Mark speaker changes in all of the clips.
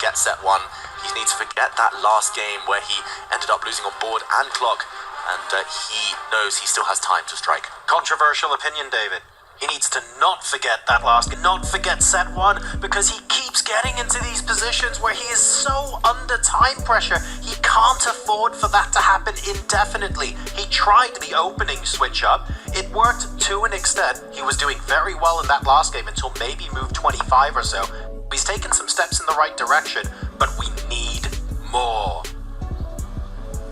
Speaker 1: get set one. He needs to forget that last game where he ended up losing on board and clock, and he knows he still has time to strike.
Speaker 2: Controversial opinion, David. He needs to not forget that last game, not forget set one, because he keeps getting into these positions where he is so under time pressure. He can't afford for that to happen indefinitely. He tried the opening switch up. It worked to an extent. He was doing very well in that last game until maybe move 25 or so. He's taken some steps in the right direction, but we need more.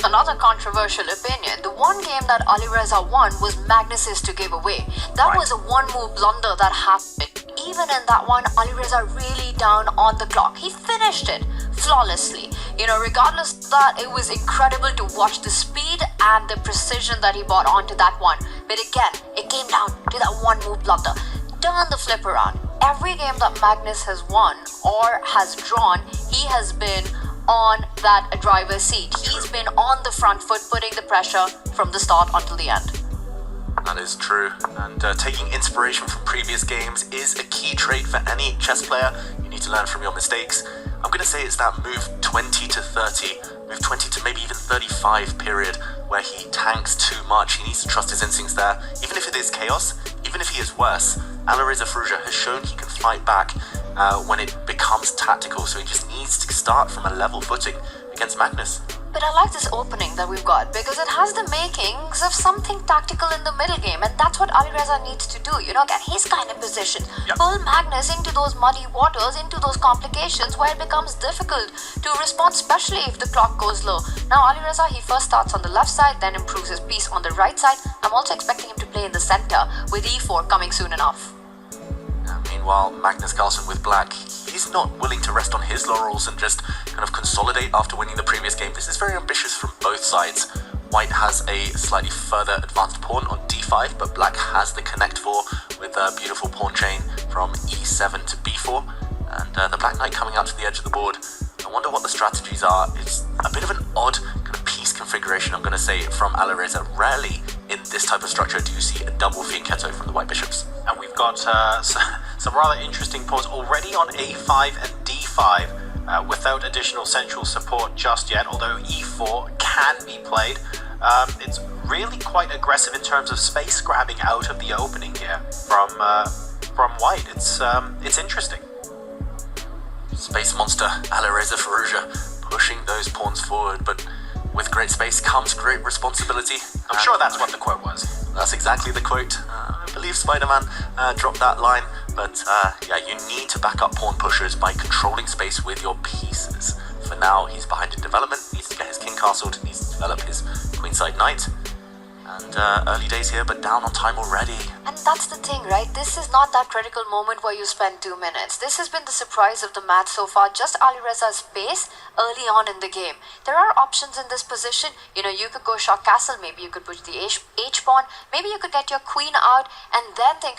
Speaker 3: Another controversial opinion, the one game that Alireza won was Magnus's to give away. That was a one-move blunder that happened. Even in that one, Alireza really down on the clock. He finished it flawlessly. Regardless of that, it was incredible to watch the speed and the precision that he brought onto that one. But again, it came down to that one-move blunder. Turn the flip around. Every game that Magnus has won or has drawn, he has been on that driver's seat. He's been on the front foot, putting the pressure from the start until the end.
Speaker 1: That is true, and taking inspiration from previous games is a key trait for any chess player. You need to learn from your mistakes. I'm going to say it's that move 20 to 30, move 20 to maybe even 35 period where he tanks too much. He needs to trust his instincts there. Even if it is chaos, even if he is worse, Alireza Firouzja has shown he can fight back when it becomes tactical, so he just needs to start from a level footing against Magnus.
Speaker 3: But I like this opening that we've got because it has the makings of something tactical in the middle game, and that's what Alireza needs to do. Get his kind of position.
Speaker 1: Yep.
Speaker 3: Pull Magnus into those muddy waters, into those complications where it becomes difficult to respond, especially if the clock goes low. Now Alireza, he first starts on the left side, then improves his piece on the right side. I'm also expecting him to play in the center with e4 coming soon enough.
Speaker 1: Meanwhile, Magnus Carlsen with black, he's not willing to rest on his laurels and just kind of consolidate after winning the previous game. This is very ambitious from both sides. White has a slightly further advanced pawn on d5, but black has the connect 4 with a beautiful pawn chain from e7 to b4, and the black knight coming out to the edge of the board. I wonder what the strategies are. It's a bit of an odd kind of piece configuration, I'm going to say, from Alireza. Rarely in this type of structure do you see a double fianchetto from the white bishops.
Speaker 2: And we've got some rather interesting pawns already on a5 and d5 without additional central support just yet, although e4 can be played. It's really quite aggressive in terms of space grabbing out of the opening here from white. It's interesting.
Speaker 1: Space monster Alireza Firouzja pushing those pawns forward, but with great space comes great responsibility.
Speaker 2: I'm sure that's what the quote was.
Speaker 1: That's exactly the quote. I believe Spider-Man dropped that line, but yeah, you need to back up pawn pushers by controlling space with your pieces. For now, he's behind in development, needs to get his king castled, needs to develop his queenside knight. And early days here, but down on time already.
Speaker 3: And that's the thing, right? This is not that critical moment where you spend 2 minutes. This has been the surprise of the match so far, just Alireza's pace early on in the game. There are options in this position. You could go short castle, maybe you could push the H pawn, maybe you could get your queen out, and then think.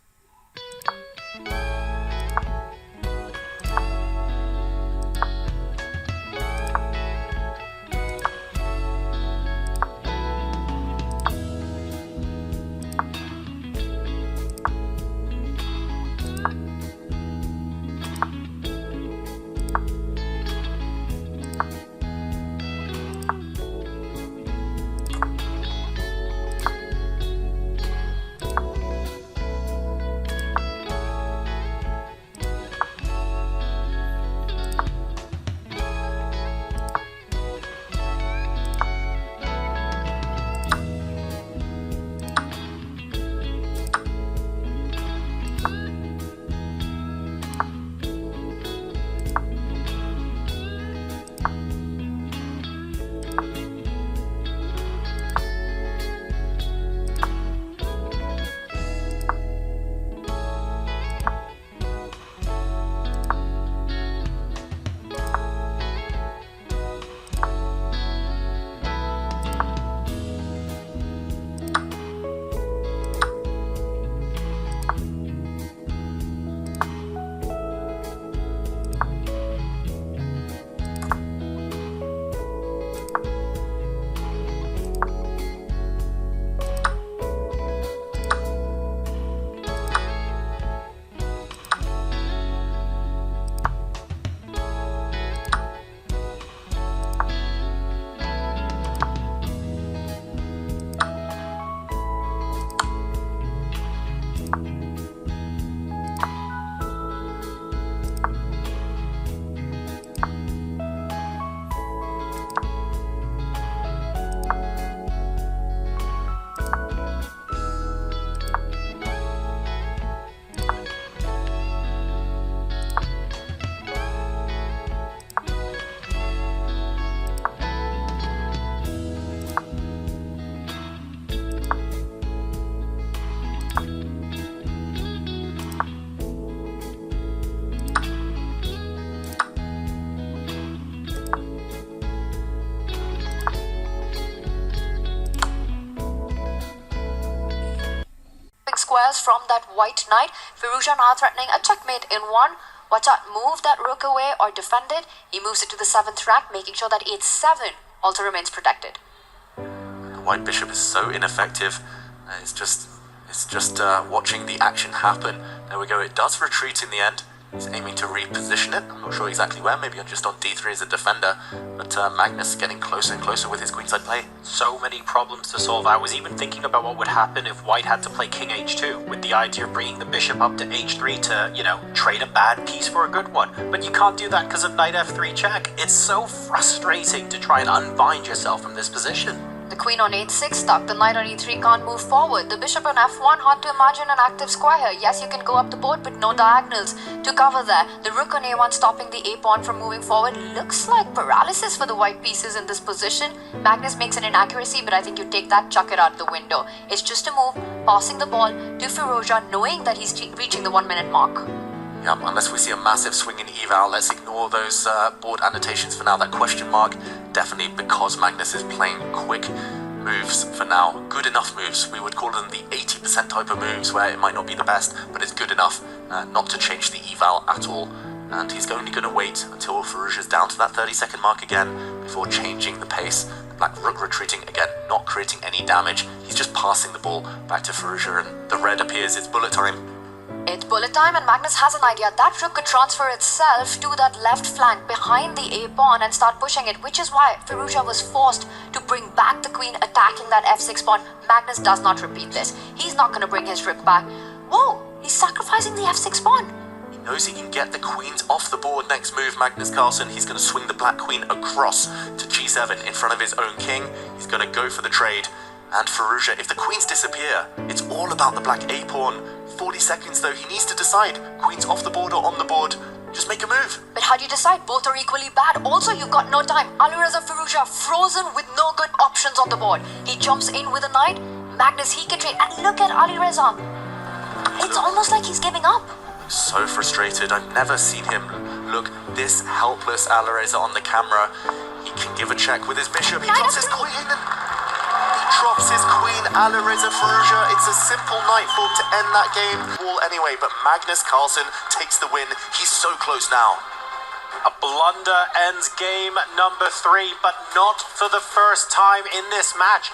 Speaker 3: from that white knight. Firouzja now threatening a checkmate in one. Watch out, move that rook away or defend it. He moves it to the 7th rank, making sure that h7 also remains protected.
Speaker 1: The white bishop is so ineffective. It's just watching the action happen. There we go, it does retreat in the end. He's aiming to reposition it. I'm not sure exactly where, maybe just on d3 as a defender. But Magnus getting closer and closer with his queenside play.
Speaker 2: So many problems to solve. I was even thinking about what would happen if white had to play king h2, with the idea of bringing the bishop up to h3 to, trade a bad piece for a good one. But you can't do that because of knight f3 check. It's so frustrating to try and unbind yourself from this position.
Speaker 3: The queen on h6 stuck, the knight on e3 can't move forward. The bishop on f1, hard to imagine an active square here. Yes, you can go up the board, but no diagonals to cover there. The rook on a1 stopping the a pawn from moving forward. Looks like paralysis for the white pieces in this position. Magnus makes an inaccuracy, but I think you take that, chuck it out the window. It's just a move, passing the ball to Firouzja, knowing that he's reaching the 1 minute mark.
Speaker 1: Yeah, unless we see a massive swing in eval, let's ignore those board annotations for now. That question mark, definitely because Magnus is playing quick moves for now. Good enough moves. We would call them the 80% type of moves where it might not be the best, but it's good enough not to change the eval at all. And he's only going to wait until Firouzja's down to that 30-second mark again before changing the pace. The black rook retreating again, not creating any damage. He's just passing the ball back to Firouzja, and the red appears. It's bullet time.
Speaker 3: It's bullet time, and Magnus has an idea. That rook could transfer itself to that left flank behind the a-pawn and start pushing it, which is why Firouzja was forced to bring back the queen, attacking that f6 pawn. Magnus does not repeat this. He's not going to bring his rook back. Whoa, he's sacrificing the f6 pawn.
Speaker 1: He knows he can get the queens off the board. Next move, Magnus Carlsen, he's going to swing the black queen across to g7 in front of his own king. He's going to go for the trade. And Firouzja, if the queens disappear, it's all about the black a-pawn. 40 seconds though, he needs to decide. Queens off the board or on the board. Just make a move.
Speaker 3: But how do you decide? Both are equally bad. Also, you've got no time. Alireza Firouzja frozen with no good options on the board. He jumps in with a knight. Magnus, he can trade. And look at Alireza. It's almost like he's giving up.
Speaker 1: So frustrated. I've never seen him look this helpless. Alireza on the camera. He can give a check with his bishop. He drops his queen and drops his queen. Alireza Firouzja. It's a simple nightfall to end that game. Wall anyway, but Magnus Carlsen takes the win. He's so close now.
Speaker 2: A blunder ends game number 3, but not for the first time in this match.